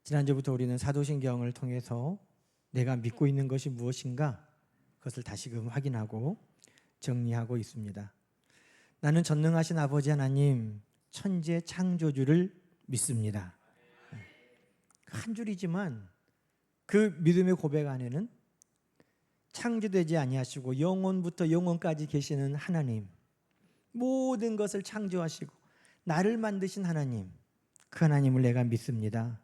지난주부터 우리는 사도신경을 통해서 내가 믿고 있는 것이 무엇인가 그것을 다시금 확인하고 정리하고 있습니다. 나는 전능하신 아버지 하나님 천재 창조주를 믿습니다. 한 줄이지만 그 믿음의 고백 안에는 창조되지 아니하시고 영원부터 영원까지 계시는 하나님, 모든 것을 창조하시고 나를 만드신 하나님, 그 하나님을 내가 믿습니다.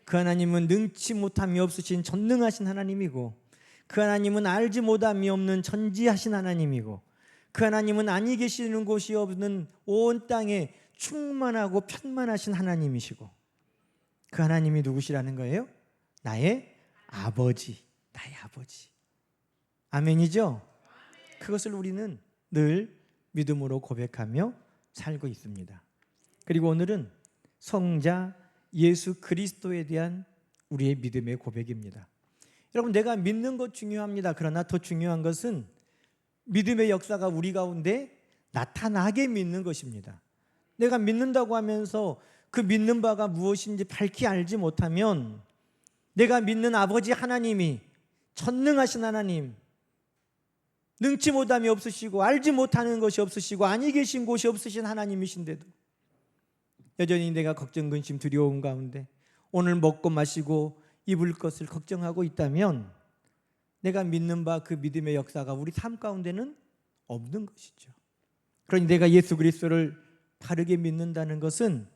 그 하나님은 능치 못함이 없으신 전능하신 하나님이고, 그 하나님은 알지 못함이 없는 전지하신 하나님이고, 그 하나님은 아니 계시는 곳이 없는 온 땅에 충만하고 편만하신 하나님이시고, 그 하나님이 누구시라는 거예요? 나의 아버지, 나의 아버지. 아멘이죠? 그것을 우리는 늘 믿음으로 고백하며 살고 있습니다. 그리고 오늘은 성자 예수 그리스도에 대한 우리의 믿음의 고백입니다. 여러분, 내가 믿는 것 중요합니다. 그러나 더 중요한 것은 믿음의 역사가 우리 가운데 나타나게 믿는 것입니다. 내가 믿는다고 하면서 그 믿는 바가 무엇인지 밝히 알지 못하면 내가 믿는 아버지 하나님이 전능하신 하나님, 능치 못함이 없으시고 알지 못하는 것이 없으시고 아니 계신 곳이 없으신 하나님이신데도 여전히 내가 걱정, 근심, 두려움 가운데 오늘 먹고 마시고 입을 것을 걱정하고 있다면 내가 믿는 바 그 믿음의 역사가 우리 삶 가운데는 없는 것이죠. 그러니 내가 예수 그리스도를 바르게 믿는다는 것은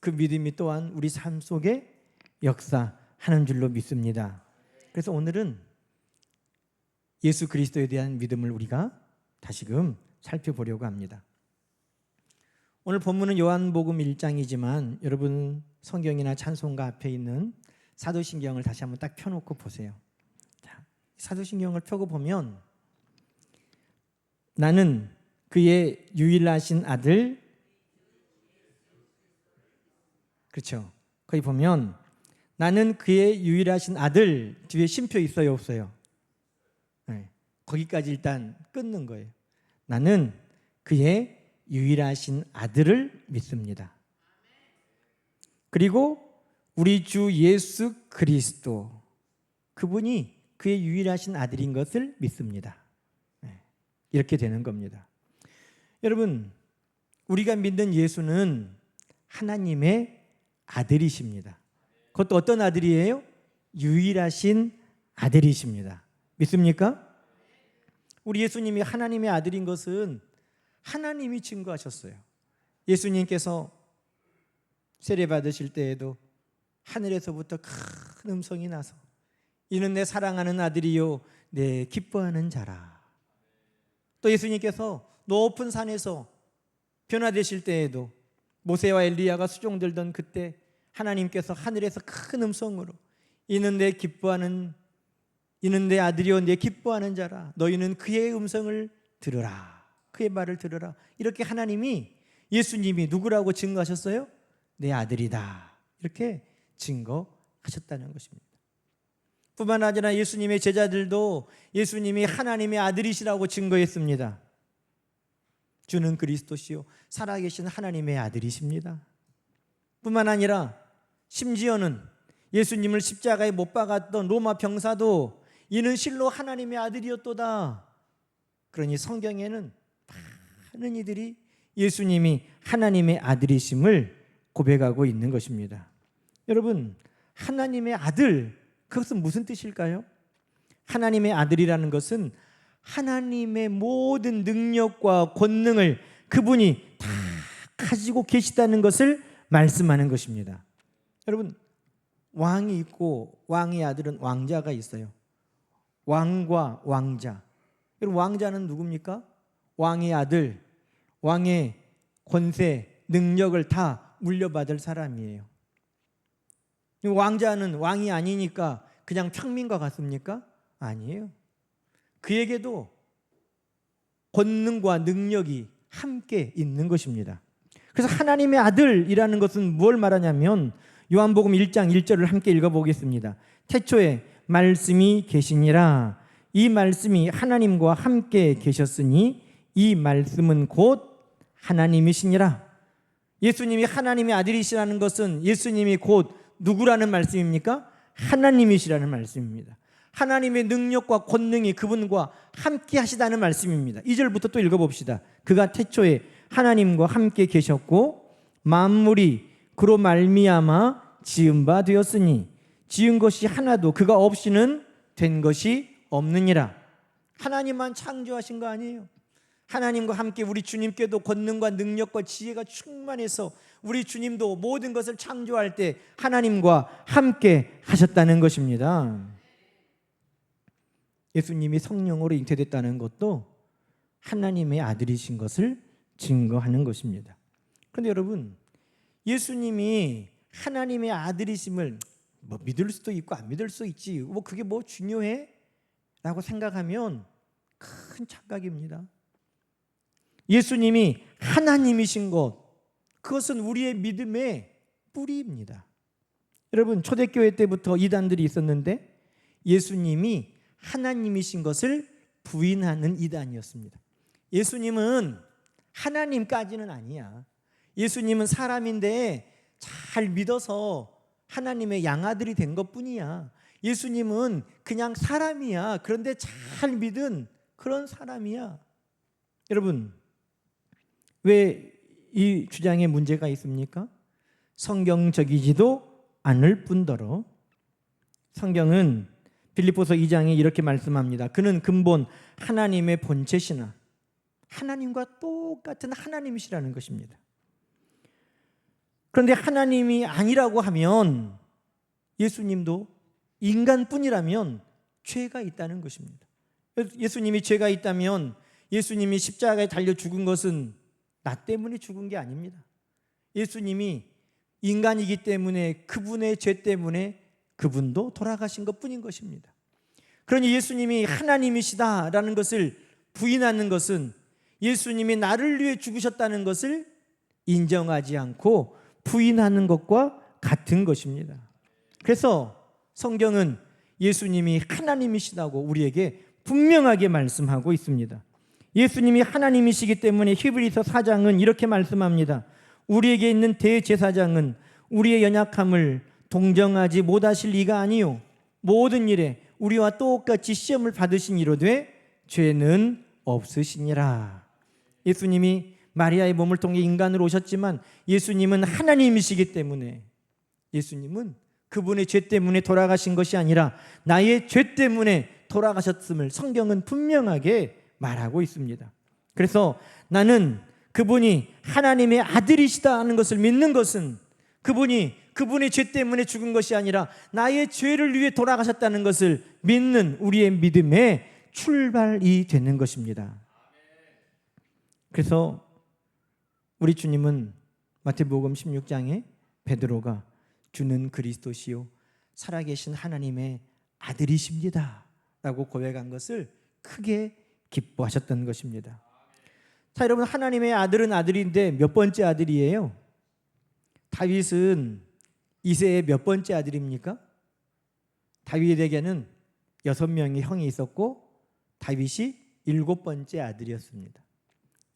그 믿음이 또한 우리 삶 속에 역사하는 줄로 믿습니다. 그래서 오늘은 예수 그리스도에 대한 믿음을 우리가 다시금 살펴보려고 합니다. 오늘 본문은 요한복음 1장이지만 여러분 성경이나 찬송가 앞에 있는 사도신경을 다시 한번 딱 펴놓고 보세요. 자, 사도신경을 펴고 보면 나는 그의 유일하신 아들, 그렇죠? 거기 보면 나는 그의 유일하신 아들 뒤에 쉼표 있어요, 없어요? 네, 거기까지 일단 끊는 거예요. 나는 그의 유일하신 아들을 믿습니다. 그리고 우리 주 예수 그리스도, 그분이 그의 유일하신 아들인 것을 믿습니다. 네, 이렇게 되는 겁니다. 여러분, 우리가 믿는 예수는 하나님의 아들이십니다. 그것도 어떤 아들이에요? 유일하신 아들이십니다. 믿습니까? 우리 예수님이 하나님의 아들인 것은 하나님이 증거하셨어요. 예수님께서 세례 받으실 때에도 하늘에서부터 큰 음성이 나서 이는 내 사랑하는 아들이요 내 기뻐하는 자라. 또 예수님께서 높은 산에서 변화되실 때에도 모세와 엘리야가 수종들던 그때 하나님께서 하늘에서 큰 음성으로 이는 내 기뻐하는, 이는 내 아들이요 내 기뻐하는 자라. 너희는 그의 음성을 들으라. 그의 말을 들으라. 이렇게 하나님이 예수님이 누구라고 증거하셨어요? 내 아들이다. 이렇게 증거하셨다는 것입니다. 뿐만 아니라 예수님의 제자들도 예수님이 하나님의 아들이시라고 증거했습니다. 주는 그리스도시요 살아계신 하나님의 아들이십니다. 뿐만 아니라 심지어는 예수님을 십자가에 못 박았던 로마 병사도 이는 실로 하나님의 아들이었도다. 그러니 성경에는 많은 이들이 예수님이 하나님의 아들이심을 고백하고 있는 것입니다. 여러분, 하나님의 아들, 그것은 무슨 뜻일까요? 하나님의 아들이라는 것은 하나님의 모든 능력과 권능을 그분이 다 가지고 계시다는 것을 말씀하는 것입니다. 여러분, 왕이 있고 왕의 아들은 왕자가 있어요. 왕과 왕자. 여러분, 왕자는 누굽니까? 왕의 아들, 왕의 권세, 능력을 다 물려받을 사람이에요. 왕자는 왕이 아니니까 그냥 평민과 같습니까? 아니에요. 그에게도 권능과 능력이 함께 있는 것입니다. 그래서 하나님의 아들이라는 것은 뭘 말하냐면 요한복음 1장 1절을 함께 읽어보겠습니다. 태초에 말씀이 계시니라. 이 말씀이 하나님과 함께 계셨으니 이 말씀은 곧 하나님이시니라. 예수님이 하나님의 아들이시라는 것은 예수님이 곧 누구라는 말씀입니까? 하나님이시라는 말씀입니다. 하나님의 능력과 권능이 그분과 함께 하시다는 말씀입니다. 2절부터 또 읽어봅시다. 그가 태초에 하나님과 함께 계셨고 만물이 그로 말미암아 지은 바 되었으니 지은 것이 하나도 그가 없이는 된 것이 없느니라. 하나님만 창조하신 거 아니에요. 하나님과 함께 우리 주님께도 권능과 능력과 지혜가 충만해서 우리 주님도 모든 것을 창조할 때 하나님과 함께 하셨다는 것입니다. 예수님이 성령으로 잉태됐다는 것도 하나님의 아들이신 것을 증거하는 것입니다. 그런데 여러분, 예수님이 하나님의 아들이심을 믿을 수도 있고 안 믿을 수도 있지, 그게 중요해? 라고 생각하면 큰 착각입니다. 예수님이 하나님이신 것, 그것은 우리의 믿음의 뿌리입니다. 여러분, 초대교회 때부터 이단들이 있었는데 예수님이 하나님이신 것을 부인하는 이단이었습니다. 예수님은 하나님까지는 아니야. 예수님은 사람인데 잘 믿어서 하나님의 양아들이 된 것뿐이야. 예수님은 그냥 사람이야. 그런데 잘 믿은 그런 사람이야. 여러분, 왜 이 주장에 문제가 있습니까? 성경적이지도 않을 뿐더러 성경은 빌립보서 2장에 이렇게 말씀합니다. 그는 근본 하나님의 본체시나 하나님과 똑같은 하나님이시라는 것입니다. 그런데 하나님이 아니라고 하면 예수님도 인간뿐이라면 죄가 있다는 것입니다. 예수님이 죄가 있다면 예수님이 십자가에 달려 죽은 것은 나 때문에 죽은 게 아닙니다. 예수님이 인간이기 때문에 그분의 죄 때문에 그분도 돌아가신 것뿐인 것입니다. 그러니 예수님이 하나님이시다라는 것을 부인하는 것은 예수님이 나를 위해 죽으셨다는 것을 인정하지 않고 부인하는 것과 같은 것입니다. 그래서 성경은 예수님이 하나님이시다고 우리에게 분명하게 말씀하고 있습니다. 예수님이 하나님이시기 때문에 히브리서 4장은 이렇게 말씀합니다. 우리에게 있는 대제사장은 우리의 연약함을 동정하지 못하실 이가 아니요 모든 일에 우리와 똑같이 시험을 받으신 이로되 죄는 없으시니라. 예수님이 마리아의 몸을 통해 인간으로 오셨지만 예수님은 하나님이시기 때문에 예수님은 그분의 죄 때문에 돌아가신 것이 아니라 나의 죄 때문에 돌아가셨음을 성경은 분명하게 말하고 있습니다. 그래서 나는 그분이 하나님의 아들이시다 하는 것을 믿는 것은 그분이 그분의 죄 때문에 죽은 것이 아니라 나의 죄를 위해 돌아가셨다는 것을 믿는 우리의 믿음의 출발이 되는 것입니다. 그래서 우리 주님은 마태복음 16장에 베드로가 주는 그리스도시요 살아계신 하나님의 아들이십니다 라고 고백한 것을 크게 기뻐하셨던 것입니다. 자, 여러분, 하나님의 아들은 아들인데 몇 번째 아들이에요? 다윗은 이새의 몇 번째 아들입니까? 다윗에게는 6명의 형이 있었고 다윗이 7번째 아들이었습니다.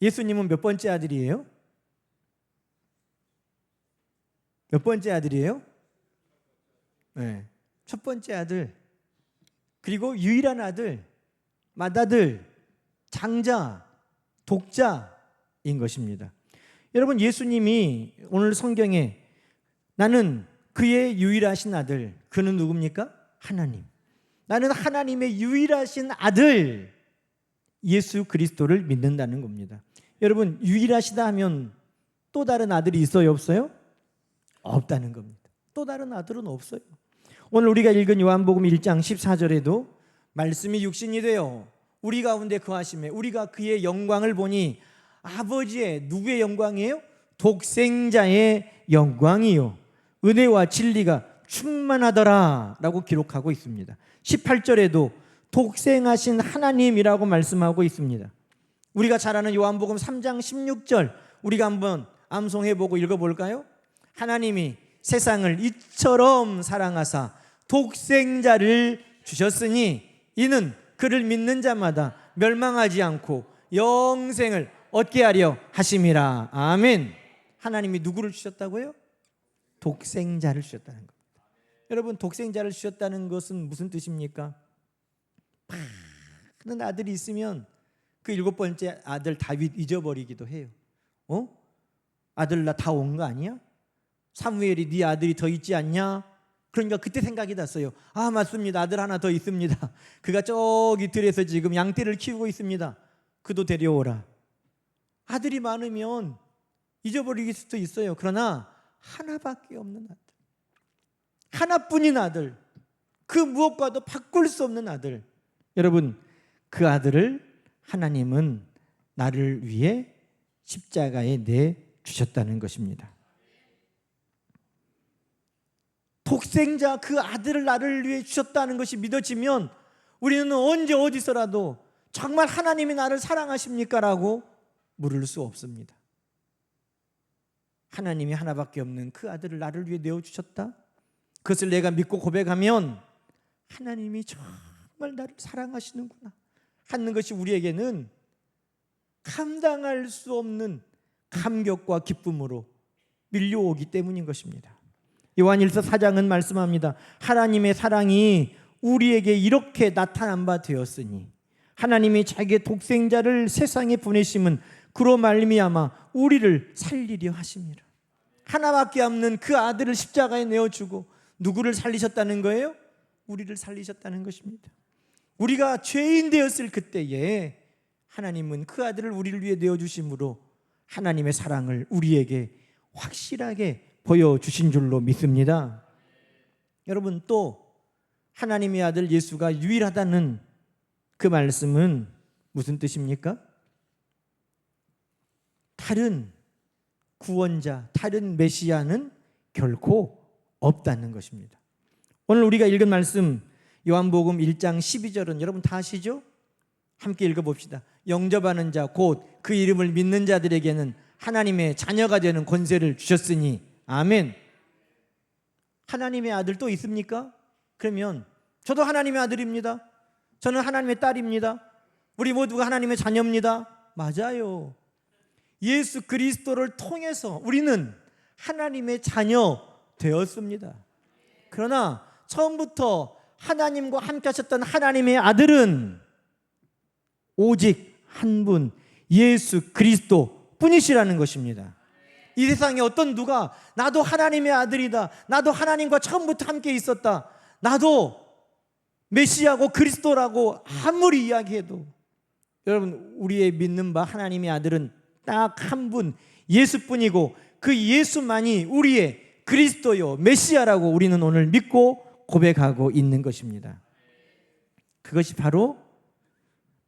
예수님은 몇 번째 아들이에요? 몇 번째 아들이에요? 네, 첫 번째 아들, 그리고 유일한 아들, 맏아들, 장자, 독자인 것입니다. 여러분, 예수님이 오늘 성경에 나는 그의 유일하신 아들, 그는 누굽니까? 하나님. 나는 하나님의 유일하신 아들 예수 그리스도를 믿는다는 겁니다. 여러분, 유일하시다 하면 또 다른 아들이 있어요, 없어요? 없다는 겁니다. 또 다른 아들은 없어요. 오늘 우리가 읽은 요한복음 1장 14절에도 말씀이 육신이 되어 우리 가운데 거하심에 우리가 그의 영광을 보니 아버지의 누구의 영광이에요? 독생자의 영광이요 은혜와 진리가 충만하더라 라고 기록하고 있습니다. 18절에도 독생하신 하나님이라고 말씀하고 있습니다. 우리가 잘 아는 요한복음 3장 16절 우리가 한번 암송해보고 읽어볼까요? 하나님이 세상을 이처럼 사랑하사 독생자를 주셨으니 이는 그를 믿는 자마다 멸망하지 않고 영생을 얻게 하려 하심이라. 아멘. 하나님이 누구를 주셨다고요? 독생자를 주셨다는 겁니다. 여러분, 독생자를 주셨다는 것은 무슨 뜻입니까? 많은 아들이 있으면 그 7번째 아들 다윗 잊어버리기도 해요. 아들 나 다 온 거 아니야? 사무엘이 네 아들이 더 있지 않냐? 그러니까 그때 생각이 났어요. 아, 맞습니다. 아들 하나 더 있습니다. 그가 저기 들에서 지금 양떼를 키우고 있습니다. 그도 데려오라. 아들이 많으면 잊어버릴 수도 있어요. 그러나 하나밖에 없는 아들, 하나뿐인 아들, 그 무엇과도 바꿀 수 없는 아들, 여러분, 그 아들을 하나님은 나를 위해 십자가에 내주셨다는 것입니다. 독생자 그 아들을 나를 위해 주셨다는 것이 믿어지면 우리는 언제 어디서라도 정말 하나님이 나를 사랑하십니까? 라고 물을 수 없습니다. 하나님이 하나밖에 없는 그 아들을 나를 위해 내어주셨다? 그것을 내가 믿고 고백하면 하나님이 정말 나를 사랑하시는구나 하는 것이 우리에게는 감당할 수 없는 감격과 기쁨으로 밀려오기 때문인 것입니다. 요한일서 4장은 말씀합니다. 하나님의 사랑이 우리에게 이렇게 나타난 바 되었으니 하나님이 자기의 독생자를 세상에 보내심은 그로 말미암아 우리를 살리려 하심이라. 하나밖에 없는 그 아들을 십자가에 내어주고 누구를 살리셨다는 거예요? 우리를 살리셨다는 것입니다. 우리가 죄인 되었을 그때에 하나님은 그 아들을 우리를 위해 내어주심으로 하나님의 사랑을 우리에게 확실하게 보여주신 줄로 믿습니다. 여러분, 또 하나님의 아들 예수가 유일하다는 그 말씀은 무슨 뜻입니까? 다른 구원자, 다른 메시아는 결코 없다는 것입니다. 오늘 우리가 읽은 말씀 요한복음 1장 12절은 여러분 다 아시죠? 함께 읽어봅시다. 영접하는 자 곧 그 이름을 믿는 자들에게는 하나님의 자녀가 되는 권세를 주셨으니 아멘. 하나님의 아들 또 있습니까? 그러면 저도 하나님의 아들입니다. 저는 하나님의 딸입니다. 우리 모두가 하나님의 자녀입니다. 맞아요. 예수 그리스도를 통해서 우리는 하나님의 자녀 되었습니다. 그러나 처음부터 하나님과 함께 하셨던 하나님의 아들은 오직 한 분 예수 그리스도 뿐이시라는 것입니다. 이 세상에 어떤 누가 나도 하나님의 아들이다, 나도 하나님과 처음부터 함께 있었다, 나도 메시아고 그리스도라고 아무리 이야기해도 여러분, 우리의 믿는 바 하나님의 아들은 딱 한 분 예수뿐이고 그 예수만이 우리의 그리스도요 메시아라고 우리는 오늘 믿고 고백하고 있는 것입니다. 그것이 바로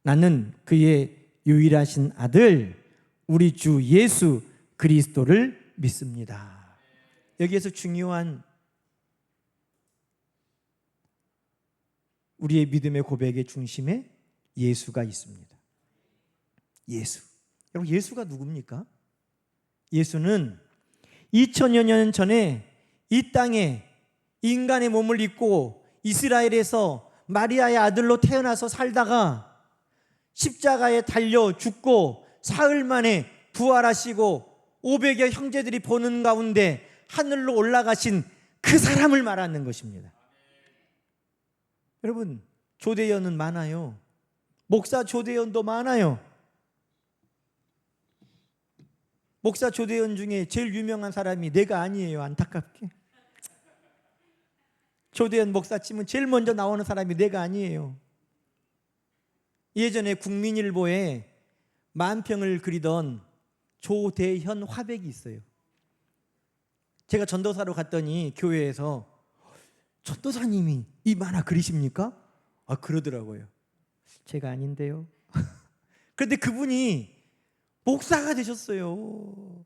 나는 그의 유일하신 아들 우리 주 예수 그리스도를 믿습니다. 여기에서 중요한 우리의 믿음의 고백의 중심에 예수가 있습니다. 예수. 여러분, 예수가 누굽니까? 예수는 2000여 년 전에 이 땅에 인간의 몸을 입고 이스라엘에서 마리아의 아들로 태어나서 살다가 십자가에 달려 죽고 사흘 만에 부활하시고 500여 형제들이 보는 가운데 하늘로 올라가신 그 사람을 말하는 것입니다. 여러분, 조대현은 많아요. 목사 조대현도 많아요. 목사 조대현 중에 제일 유명한 사람이 내가 아니에요. 안타깝게. 조대현 목사 치면 제일 먼저 나오는 사람이 내가 아니에요. 예전에 국민일보에 만평을 그리던 조대현 화백이 있어요. 제가 전도사로 갔더니 교회에서 전도사님이 이 만화 그리십니까? 그러더라고요. 제가 아닌데요. 그런데 그분이 목사가 되셨어요.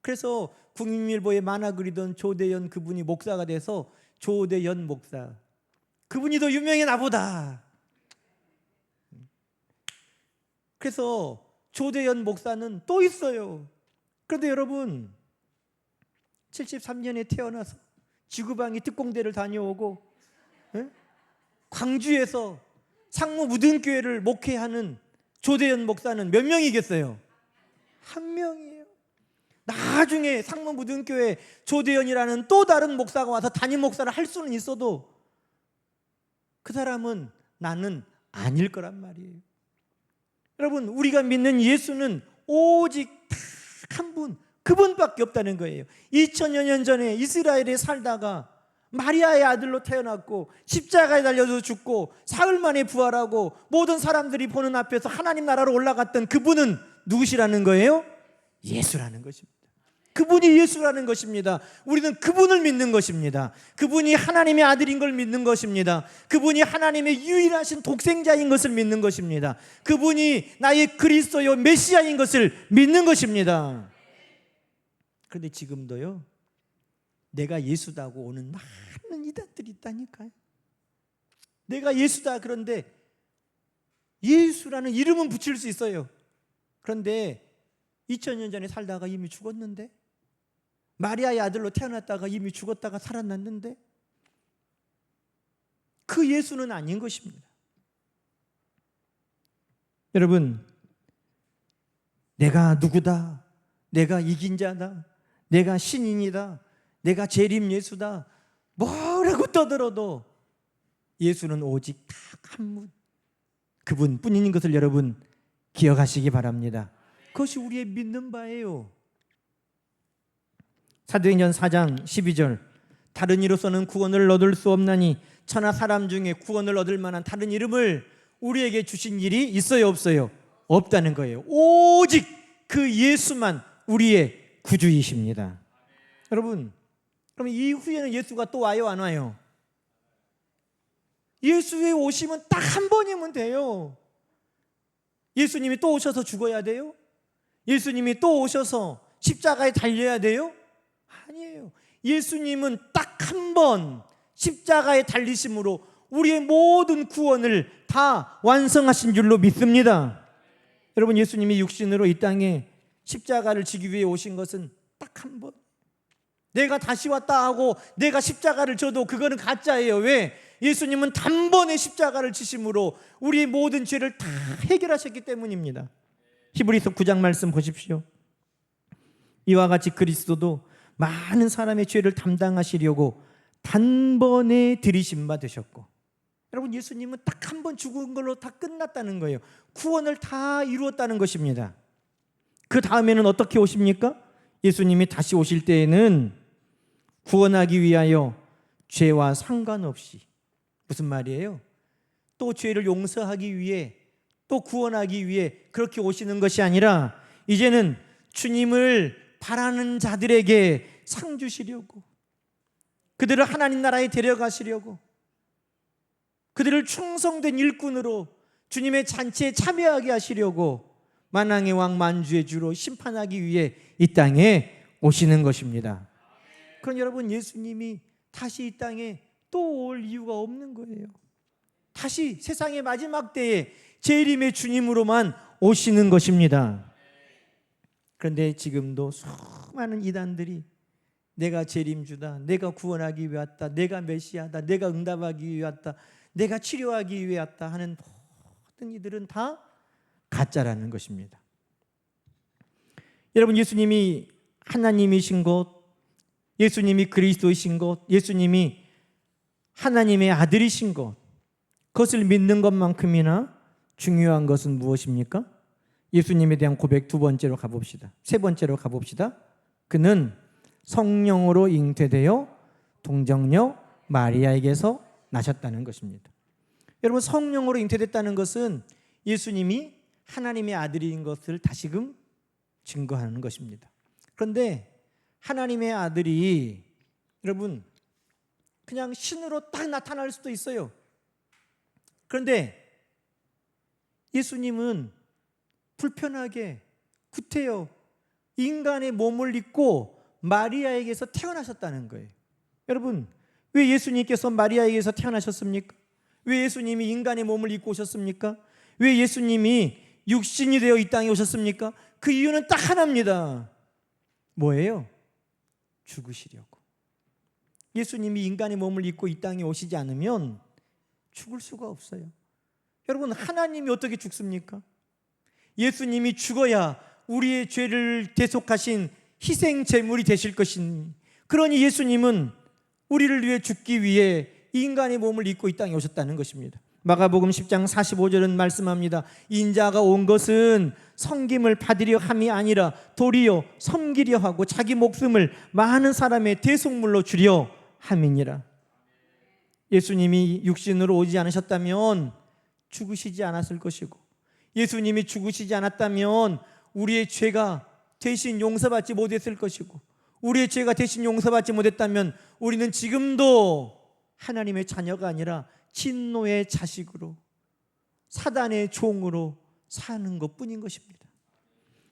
그래서 국민일보에 만화 그리던 조대현 그분이 목사가 돼서 조대현 목사. 그분이 더 유명해 나보다. 그래서 조대현 목사는 또 있어요. 그런데 여러분, 73년에 태어나서 지구방위 특공대를 다녀오고 광주에서 상무무등교회를 목회하는 조대현 목사는 몇 명이겠어요? 한 명이에요. 나중에 상문무등교회 조대현이라는 또 다른 목사가 와서 담임 목사를 할 수는 있어도 그 사람은 나는 아닐 거란 말이에요. 여러분, 우리가 믿는 예수는 오직 딱 한 분, 그분밖에 없다는 거예요. 2000여 년 전에 이스라엘에 살다가 마리아의 아들로 태어났고 십자가에 달려서 죽고 사흘 만에 부활하고 모든 사람들이 보는 앞에서 하나님 나라로 올라갔던 그분은 누구시라는 거예요? 예수라는 것입니다. 그분이 예수라는 것입니다. 우리는 그분을 믿는 것입니다. 그분이 하나님의 아들인 걸 믿는 것입니다. 그분이 하나님의 유일하신 독생자인 것을 믿는 것입니다. 그분이 나의 그리스도요 메시아인 것을 믿는 것입니다. 그런데 지금도요, 내가 예수다고 오는 많은 이단들이 있다니까요. 내가 예수다, 그런데 예수라는 이름은 붙일 수 있어요. 그런데 2000년 전에 살다가 이미 죽었는데, 마리아의 아들로 태어났다가 이미 죽었다가 살아났는데, 그 예수는 아닌 것입니다. 여러분, 내가 누구다, 내가 이긴 자다, 내가 신인이다, 내가 재림 예수다, 뭐라고 떠들어도 예수는 오직 딱 한 분, 그분뿐인 것을 여러분 기억하시기 바랍니다. 그것이 우리의 믿는 바예요. 사도행전 4장 12절, 다른 이로서는 구원을 얻을 수 없나니 천하 사람 중에 구원을 얻을 만한 다른 이름을 우리에게 주신 일이 있어요, 없어요? 없다는 거예요. 오직 그 예수만 우리의 구주이십니다. 여러분, 그럼 이후에는 예수가 또 와요, 안 와요? 예수의 오심은 딱 한 번이면 돼요. 예수님이 또 오셔서 죽어야 돼요? 예수님이 또 오셔서 십자가에 달려야 돼요? 아니에요. 예수님은 딱 한 번 십자가에 달리심으로 우리의 모든 구원을 다 완성하신 줄로 믿습니다. 여러분, 예수님이 육신으로 이 땅에 십자가를 지기 위해 오신 것은 딱 한 번. 내가 다시 왔다 하고 내가 십자가를 져도 그거는 가짜예요. 왜? 예수님은 단번에 십자가를 지심으로 우리의 모든 죄를 다 해결하셨기 때문입니다. 히브리서 9장 말씀 보십시오. 이와 같이 그리스도도 많은 사람의 죄를 담당하시려고 단번에 들이심 바 되셨고, 여러분, 예수님은 딱 한 번 죽은 걸로 다 끝났다는 거예요. 구원을 다 이루었다는 것입니다. 그 다음에는 어떻게 오십니까? 예수님이 다시 오실 때에는 구원하기 위하여 죄와 상관없이, 무슨 말이에요? 또 죄를 용서하기 위해, 또 구원하기 위해 그렇게 오시는 것이 아니라 이제는 주님을 바라는 자들에게 상 주시려고, 그들을 하나님 나라에 데려가시려고, 그들을 충성된 일꾼으로 주님의 잔치에 참여하게 하시려고 만왕의 왕 만주의 주로 심판하기 위해 이 땅에 오시는 것입니다. 그럼 여러분, 예수님이 다시 이 땅에 또 올 이유가 없는 거예요. 다시 세상의 마지막 때에 재림의 주님으로만 오시는 것입니다. 그런데 지금도 수많은 이단들이 내가 재림주다, 내가 구원하기 위해 왔다, 내가 메시아다, 내가 응답하기 위해 왔다, 내가 치료하기 위해 왔다 하는 모든 이들은 다 가짜라는 것입니다. 여러분, 예수님이 하나님이신 것, 예수님이 그리스도이신 것, 예수님이 하나님의 아들이신 것, 그것을 믿는 것만큼이나 중요한 것은 무엇입니까? 예수님에 대한 고백 두 번째로 가봅시다. 세 번째로 가봅시다. 그는 성령으로 잉태되어 동정녀 마리아에게서 나셨다는 것입니다. 여러분, 성령으로 잉태됐다는 것은 예수님이 하나님의 아들인 것을 다시금 증거하는 것입니다. 그런데 하나님의 아들이 여러분 그냥 신으로 딱 나타날 수도 있어요. 그런데 예수님은 불편하게 구태여 인간의 몸을 입고 마리아에게서 태어나셨다는 거예요. 여러분, 왜 예수님께서 마리아에게서 태어나셨습니까? 왜 예수님이 인간의 몸을 입고 오셨습니까? 왜 예수님이 육신이 되어 이 땅에 오셨습니까? 그 이유는 딱 하나입니다. 뭐예요? 죽으시려고. 예수님이 인간의 몸을 입고 이 땅에 오시지 않으면 죽을 수가 없어요. 여러분, 하나님이 어떻게 죽습니까? 예수님이 죽어야 우리의 죄를 대속하신 희생 제물이 되실 것이니, 그러니 예수님은 우리를 위해 죽기 위해 인간의 몸을 입고 이 땅에 오셨다는 것입니다. 마가복음 10장 45절은 말씀합니다. 인자가 온 것은 섬김을 받으려 함이 아니라 도리어 섬기려 하고 자기 목숨을 많은 사람의 대속물로 주려 함이니라. 예수님이 육신으로 오지 않으셨다면 죽으시지 않았을 것이고, 예수님이 죽으시지 않았다면 우리의 죄가 대신 용서받지 못했을 것이고, 우리의 죄가 대신 용서받지 못했다면 우리는 지금도 하나님의 자녀가 아니라 진노의 자식으로, 사단의 종으로 사는 것뿐인 것입니다.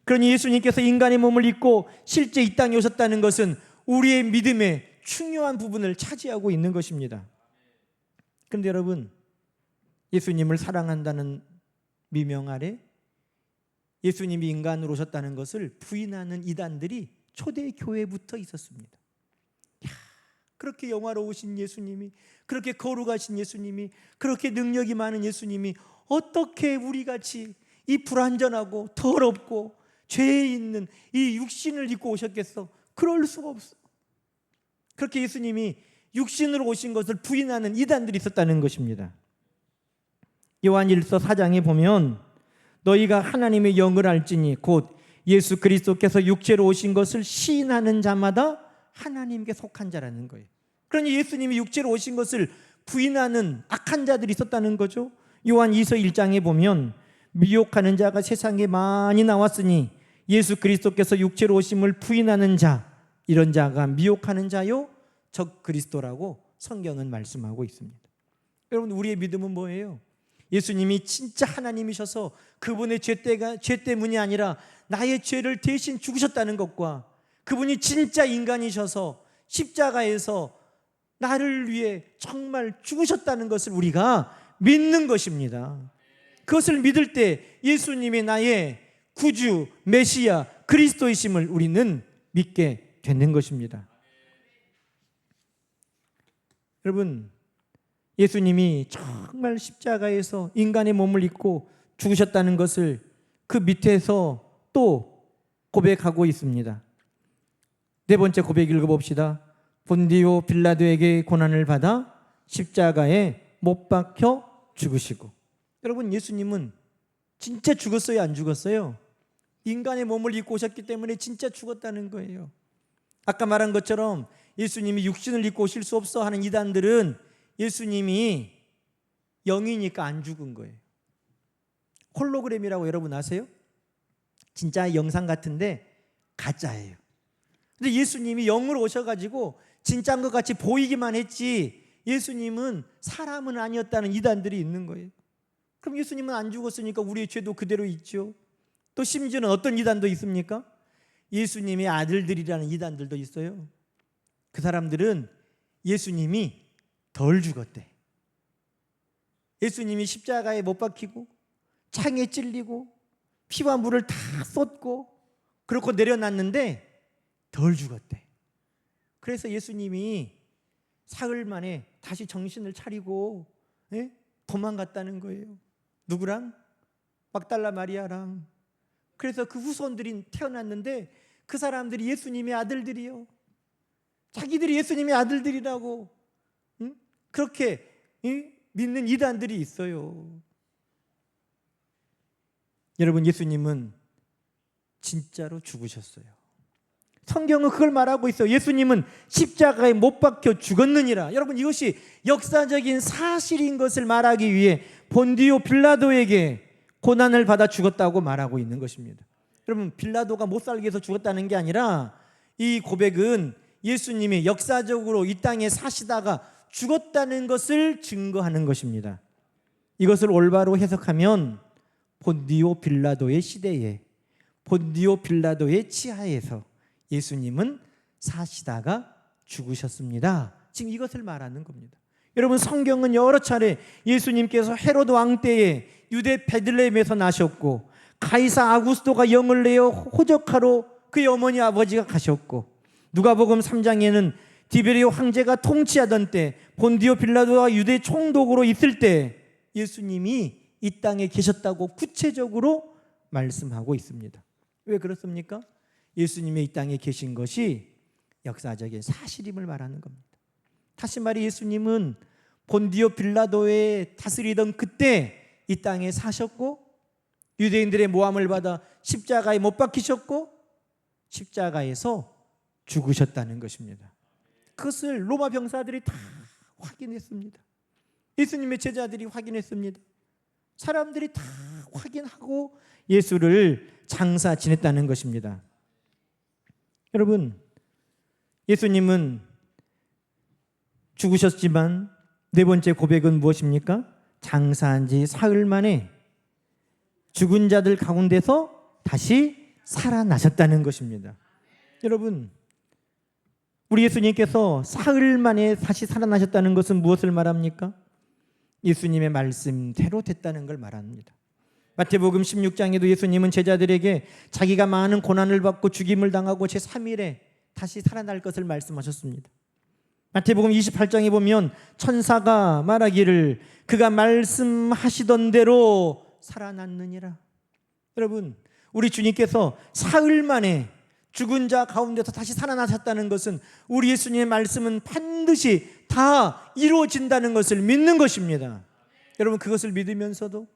그러니 예수님께서 인간의 몸을 입고 실제 이 땅에 오셨다는 것은 우리의 믿음의 중요한 부분을 차지하고 있는 것입니다. 그런데 여러분, 예수님을 사랑한다는 미명 아래 예수님이 인간으로 오셨다는 것을 부인하는 이단들이 초대 교회부터 있었습니다. 그렇게 영화로우신 예수님이, 그렇게 거룩하신 예수님이, 그렇게 능력이 많은 예수님이 어떻게 우리같이 이 불완전하고 더럽고 죄에 있는 이 육신을 입고 오셨겠어? 그럴 수가 없어. 그렇게 예수님이 육신으로 오신 것을 부인하는 이단들이 있었다는 것입니다. 요한일서 4장에 보면 너희가 하나님의 영을 알지니 곧 예수 그리스도께서 육체로 오신 것을 시인하는 자마다 하나님께 속한 자라는 거예요. 그러니 예수님이 육체로 오신 것을 부인하는 악한 자들이 있었다는 거죠. 요한 2서 1장에 보면 미혹하는 자가 세상에 많이 나왔으니 예수 그리스도께서 육체로 오심을 부인하는 자, 이런 자가 미혹하는 자요 적 그리스도라고 성경은 말씀하고 있습니다. 여러분, 우리의 믿음은 뭐예요? 예수님이 진짜 하나님이셔서 그분의 죄 때문이 아니라 나의 죄를 대신 죽으셨다는 것과, 그분이 진짜 인간이셔서 십자가에서 나를 위해 정말 죽으셨다는 것을 우리가 믿는 것입니다. 그것을 믿을 때 예수님이 나의 구주, 메시아, 그리스도이심을 우리는 믿게 되는 것입니다. 여러분, 예수님이 정말 십자가에서 인간의 몸을 입고 죽으셨다는 것을 그 밑에서 또 고백하고 있습니다. 네 번째 고백 읽어봅시다. 본디오 빌라도에게 고난을 받아 십자가에 못 박혀 죽으시고. 여러분, 예수님은 진짜 죽었어요, 안 죽었어요? 인간의 몸을 입고 오셨기 때문에 진짜 죽었다는 거예요. 아까 말한 것처럼 예수님이 육신을 입고 오실 수 없어 하는 이단들은 예수님이 영이니까 안 죽은 거예요. 홀로그램이라고 여러분 아세요? 진짜 영상 같은데 가짜예요. 근데 예수님이 영으로 오셔가지고 진짜인 것 같이 보이기만 했지 예수님은 사람은 아니었다는 이단들이 있는 거예요. 그럼 예수님은 안 죽었으니까 우리의 죄도 그대로 있죠. 또 심지어는 어떤 이단도 있습니까? 예수님의 아들들이라는 이단들도 있어요. 그 사람들은 예수님이 덜 죽었대. 예수님이 십자가에 못 박히고 창에 찔리고 피와 물을 다 쏟고 그렇고 내려놨는데 덜 죽었대. 그래서 예수님이 사흘 만에 다시 정신을 차리고 도망갔다는 거예요. 누구랑? 막달라 마리아랑. 그래서 그 후손들이 태어났는데 그 사람들이 예수님의 아들들이요. 자기들이 예수님의 아들들이라고 그렇게 믿는 이단들이 있어요. 여러분, 예수님은 진짜로 죽으셨어요. 성경은 그걸 말하고 있어요. 예수님은 십자가에 못 박혀 죽었느니라. 여러분, 이것이 역사적인 사실인 것을 말하기 위해 본디오 빌라도에게 고난을 받아 죽었다고 말하고 있는 것입니다. 여러분, 빌라도가 못 살게 해서 죽었다는 게 아니라 이 고백은 예수님이 역사적으로 이 땅에 사시다가 죽었다는 것을 증거하는 것입니다. 이것을 올바로 해석하면 본디오 빌라도의 시대에, 본디오 빌라도의 치하에서 예수님은 사시다가 죽으셨습니다. 지금 이것을 말하는 겁니다. 여러분, 성경은 여러 차례 예수님께서 헤로드 왕 때에 유대 베들레헴에서 나셨고 가이사 아구스토가 영을 내어 호적하러 그의 어머니 아버지가 가셨고 누가복음 3장에는 디베리오 황제가 통치하던 때 본디오 빌라도가 유대 총독으로 있을 때 예수님이 이 땅에 계셨다고 구체적으로 말씀하고 있습니다. 왜 그렇습니까? 예수님의 이 땅에 계신 것이 역사적인 사실임을 말하는 겁니다. 다시 말해 예수님은 본디오 빌라도에 다스리던 그때 이 땅에 사셨고 유대인들의 모함을 받아 십자가에 못 박히셨고 십자가에서 죽으셨다는 것입니다. 그것을 로마 병사들이 다 확인했습니다. 예수님의 제자들이 확인했습니다. 사람들이 다 확인하고 예수를 장사 지냈다는 것입니다. 여러분, 예수님은 죽으셨지만 네 번째 고백은 무엇입니까? 장사한 지 사흘 만에 죽은 자들 가운데서 다시 살아나셨다는 것입니다. 여러분, 우리 예수님께서 사흘 만에 다시 살아나셨다는 것은 무엇을 말합니까? 예수님의 말씀대로 됐다는 걸 말합니다. 마태복음 16장에도 예수님은 제자들에게 자기가 많은 고난을 받고 죽임을 당하고 제3일에 다시 살아날 것을 말씀하셨습니다. 마태복음 28장에 보면 천사가 말하기를 그가 말씀하시던 대로 살아났느니라. 여러분, 우리 주님께서 사흘 만에 죽은 자 가운데서 다시 살아나셨다는 것은 우리 예수님의 말씀은 반드시 다 이루어진다는 것을 믿는 것입니다. 여러분, 그것을 믿으면서도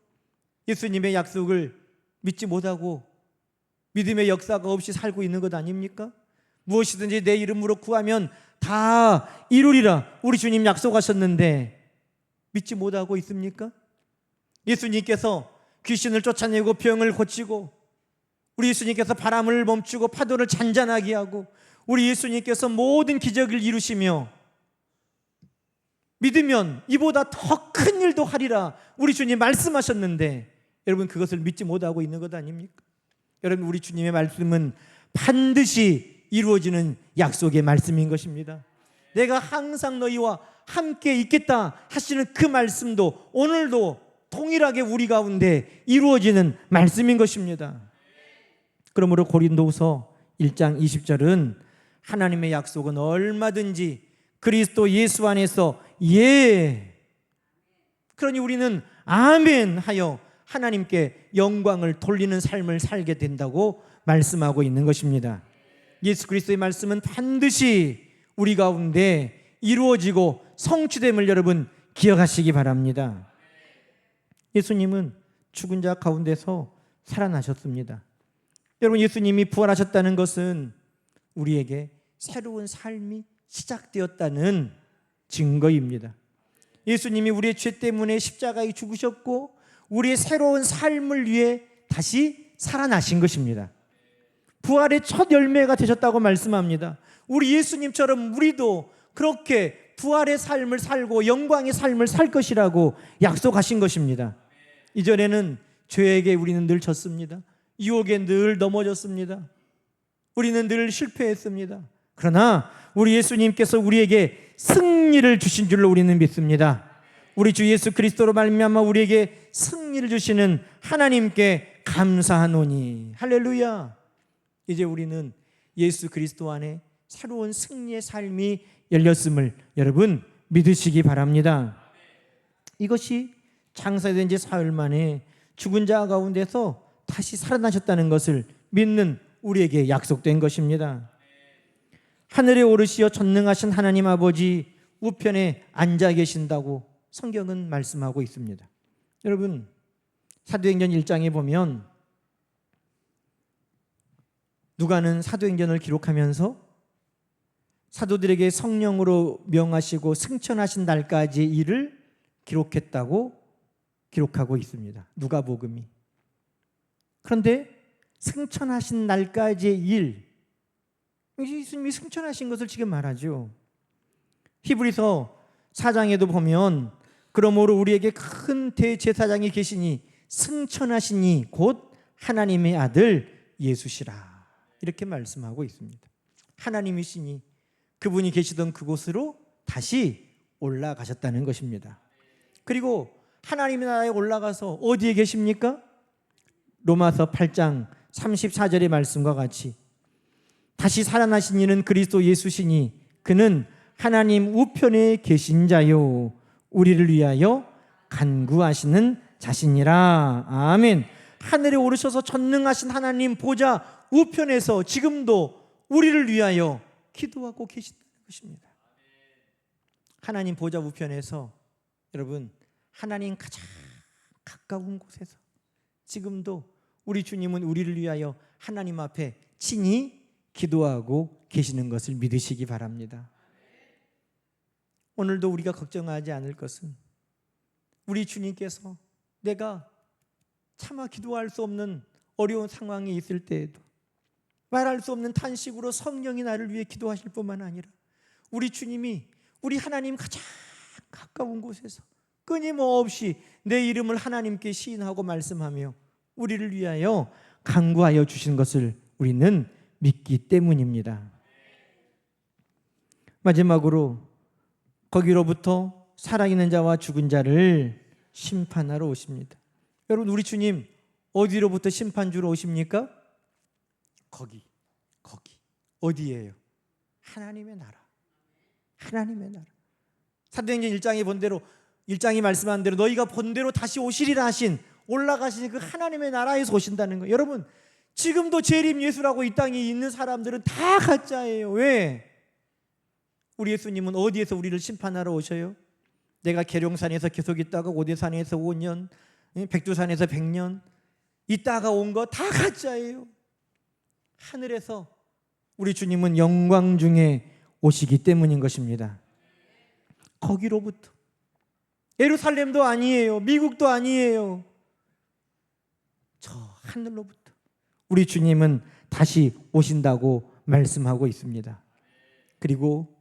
예수님의 약속을 믿지 못하고 믿음의 역사가 없이 살고 있는 것 아닙니까? 무엇이든지 내 이름으로 구하면 다 이루리라 우리 주님 약속하셨는데 믿지 못하고 있습니까? 예수님께서 귀신을 쫓아내고 병을 고치고 우리 예수님께서 바람을 멈추고 파도를 잔잔하게 하고 우리 예수님께서 모든 기적을 이루시며 믿으면 이보다 더 큰 일도 하리라 우리 주님 말씀하셨는데 여러분, 그것을 믿지 못하고 있는 것 아닙니까? 여러분, 우리 주님의 말씀은 반드시 이루어지는 약속의 말씀인 것입니다. 내가 항상 너희와 함께 있겠다 하시는 그 말씀도 오늘도 동일하게 우리 가운데 이루어지는 말씀인 것입니다. 그러므로 고린도후서 1장 20절은 하나님의 약속은 얼마든지 그리스도 예수 안에서 그러니 우리는 아멘 하여 하나님께 영광을 돌리는 삶을 살게 된다고 말씀하고 있는 것입니다. 예수 그리스도의 말씀은 반드시 우리 가운데 이루어지고 성취됨을 여러분 기억하시기 바랍니다. 예수님은 죽은 자 가운데서 살아나셨습니다. 여러분, 예수님이 부활하셨다는 것은 우리에게 새로운 삶이 시작되었다는 증거입니다. 예수님이 우리의 죄 때문에 십자가에 죽으셨고 우리의 새로운 삶을 위해 다시 살아나신 것입니다. 부활의 첫 열매가 되셨다고 말씀합니다. 우리 예수님처럼 우리도 그렇게 부활의 삶을 살고 영광의 삶을 살 것이라고 약속하신 것입니다. 이전에는 죄에게 우리는 늘 졌습니다. 유혹에 늘 넘어졌습니다. 우리는 늘 실패했습니다. 그러나 우리 예수님께서 우리에게 승리를 주신 줄로 우리는 믿습니다. 우리 주 예수 그리스도로 말미암아 우리에게 승리를 주시는 하나님께 감사하노니. 할렐루야. 이제 우리는 예수 그리스도 안에 새로운 승리의 삶이 열렸음을 여러분 믿으시기 바랍니다. 이것이 장사된 지 사흘 만에 죽은 자 가운데서 다시 살아나셨다는 것을 믿는 우리에게 약속된 것입니다. 하늘에 오르시어 전능하신 하나님 아버지 우편에 앉아 계신다고 성경은 말씀하고 있습니다. 여러분, 사도행전 1장에 보면 누가는 사도행전을 기록하면서 사도들에게 성령으로 명하시고 승천하신 날까지의 일을 기록했다고 기록하고 있습니다. 누가복음이. 그런데 승천하신 날까지의 일, 예수님이 승천하신 것을 지금 말하죠. 히브리서 4장에도 보면 그러므로 우리에게 큰 대제사장이 계시니 승천하시니 곧 하나님의 아들 예수시라 이렇게 말씀하고 있습니다. 하나님이시니 그분이 계시던 그곳으로 다시 올라가셨다는 것입니다. 그리고 하나님의 나라에 올라가서 어디에 계십니까? 로마서 8장 34절의 말씀과 같이 다시 살아나신 이는 그리스도 예수시니 그는 하나님 우편에 계신 자요 우리를 위하여 간구하시는 자신이라. 아멘. 하늘에 오르셔서 전능하신 하나님 보좌 우편에서 지금도 우리를 위하여 기도하고 계신다는 것입니다. 하나님 보좌 우편에서 여러분, 하나님 가장 가까운 곳에서 지금도 우리 주님은 우리를 위하여 하나님 앞에 친히 기도하고 계시는 것을 믿으시기 바랍니다. 오늘도 우리가 걱정하지 않을 것은 우리 주님께서 내가 차마 기도할 수 없는 어려운 상황에 있을 때에도 말할 수 없는 탄식으로 성령이 나를 위해 기도하실 뿐만 아니라 우리 주님이 우리 하나님 가장 가까운 곳에서 끊임없이 내 이름을 하나님께 시인하고 말씀하며 우리를 위하여 간구하여 주신 것을 우리는 믿기 때문입니다. 마지막으로 거기로부터 살아있는 자와 죽은 자를 심판하러 오십니다. 여러분, 우리 주님 어디로부터 심판 주러 오십니까? 거기 어디예요? 하나님의 나라. 하나님의 나라. 사도행전 1장에 본 대로 1장이 말씀한 대로 너희가 본 대로 다시 오시리라 하신 올라가신 그 하나님의 나라에서 오신다는 거예요. 여러분, 지금도 재림 예수라고 이 땅에 있는 사람들은 다 가짜예요. 왜? 우리 예수님은 어디에서 우리를 심판하러 오셔요? 내가 계룡산에서 계속 있다가 오대산에서 5년, 백두산에서 100년 있다가 온 거 다 가짜예요. 하늘에서 우리 주님은 영광 중에 오시기 때문인 것입니다. 거기로부터 예루살렘도 아니에요. 미국도 아니에요. 저 하늘로부터 우리 주님은 다시 오신다고 말씀하고 있습니다. 그리고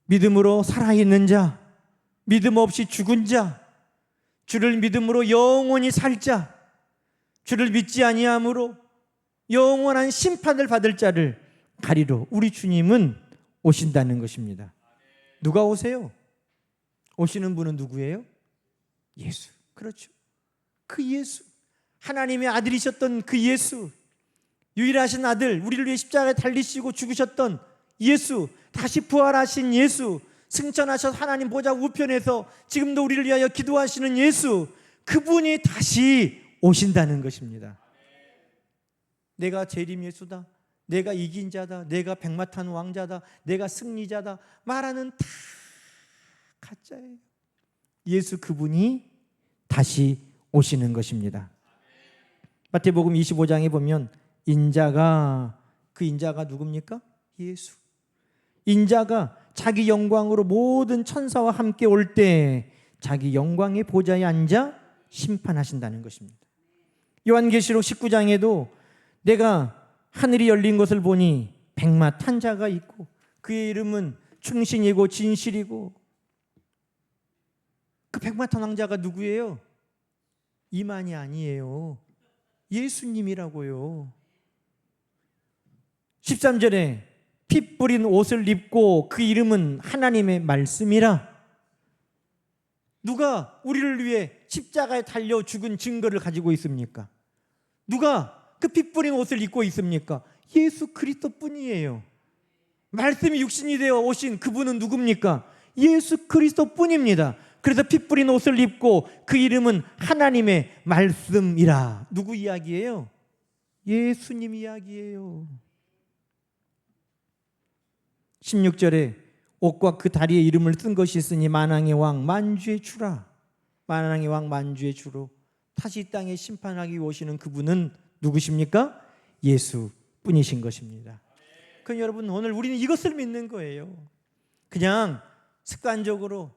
믿음으로 살아있는 자, 믿음 없이 죽은 자, 주를 믿음으로 영원히 살 자, 주를 믿지 아니함으로 영원한 심판을 받을 자를 가리러 우리 주님은 오신다는 것입니다. 누가 오세요? 오시는 분은 누구예요? 예수. 그렇죠. 그 예수, 하나님의 아들이셨던 그 예수, 유일하신 아들, 우리를 위해 십자가에 달리시고 죽으셨던 예수, 다시 부활하신 예수, 승천하셔서 하나님 보좌 우편에서 지금도 우리를 위하여 기도하시는 예수, 그분이 다시 오신다는 것입니다. 내가 재림 예수다, 내가 이긴 자다, 내가 백마탄 왕자다, 내가 승리자다 말하는 다 가짜예요. 예수 그분이 다시 오시는 것입니다. 마태복음 25장에 보면 인자가, 그 인자가 누굽니까? 예수. 인자가 자기 영광으로 모든 천사와 함께 올 때 자기 영광의 보좌에 앉아 심판하신다는 것입니다. 요한계시록 19장에도 내가 하늘이 열린 것을 보니 백마 탄 자가 있고 그의 이름은 충신이고 진실이고, 그 백마 탄 왕자가 누구예요? 이만이 아니에요. 예수님이라고요. 13절에 피 뿌린 옷을 입고 그 이름은 하나님의 말씀이라. 누가 우리를 위해 십자가에 달려 죽은 증거를 가지고 있습니까? 누가 그 피 뿌린 옷을 입고 있습니까? 예수 그리스도뿐이에요. 말씀이 육신이 되어 오신 그분은 누굽니까? 예수 그리스도뿐입니다. 그래서 피 뿌린 옷을 입고 그 이름은 하나님의 말씀이라. 누구 이야기예요? 예수님 이야기예요. 16절에 옷과 그 다리에 이름을 쓴 것이 있으니 만왕의 왕 만주의 주라. 만왕의 왕 만주의 주로 다시 이 땅에 심판하기 오시는 그분은 누구십니까? 예수뿐이신 것입니다. 그럼 여러분, 오늘 우리는 이것을 믿는 거예요. 그냥 습관적으로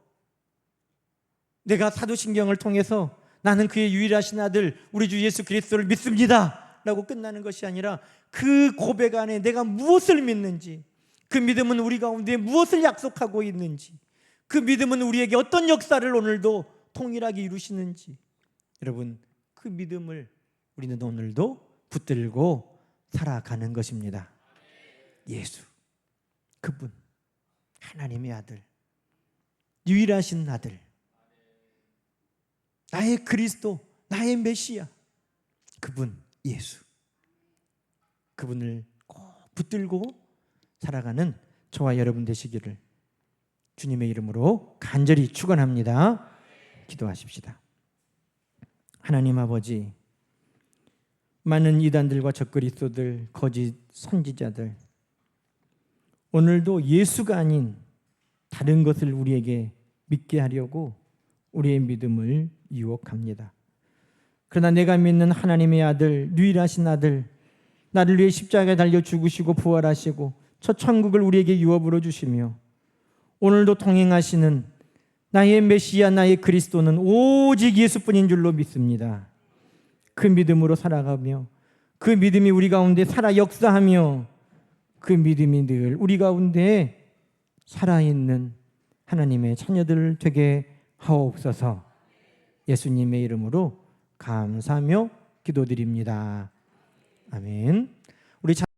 내가 사도신경을 통해서 나는 그의 유일하신 아들 우리 주 예수 그리스도를 믿습니다 라고 끝나는 것이 아니라 그 고백 안에 내가 무엇을 믿는지, 그 믿음은 우리 가운데 무엇을 약속하고 있는지, 그 믿음은 우리에게 어떤 역사를 오늘도 통일하게 이루시는지, 여러분 그 믿음을 우리는 오늘도 붙들고 살아가는 것입니다. 예수, 그분, 하나님의 아들, 유일하신 아들, 나의 그리스도, 나의 메시아, 그분 예수, 그분을 꼭 붙들고 살아가는 저와 여러분 되시기를 주님의 이름으로 간절히 축원합니다. 기도하십시다. 하나님 아버지, 많은 이단들과 적그리스도들, 거짓 선지자들, 오늘도 예수가 아닌 다른 것을 우리에게 믿게 하려고 우리의 믿음을 유혹합니다. 그러나 내가 믿는 하나님의 아들, 유일하신 아들, 나를 위해 십자가에 달려 죽으시고 부활하시고 첫 천국을 우리에게 유업으로 주시며 오늘도 동행하시는 나의 메시아, 나의 그리스도는 오직 예수뿐인 줄로 믿습니다. 그 믿음으로 살아가며 그 믿음이 우리 가운데 살아 역사하며 그 믿음이 늘 우리 가운데 살아있는 하나님의 자녀들 되게 하옵소서. 예수님의 이름으로 감사하며 기도드립니다. 아멘. 우리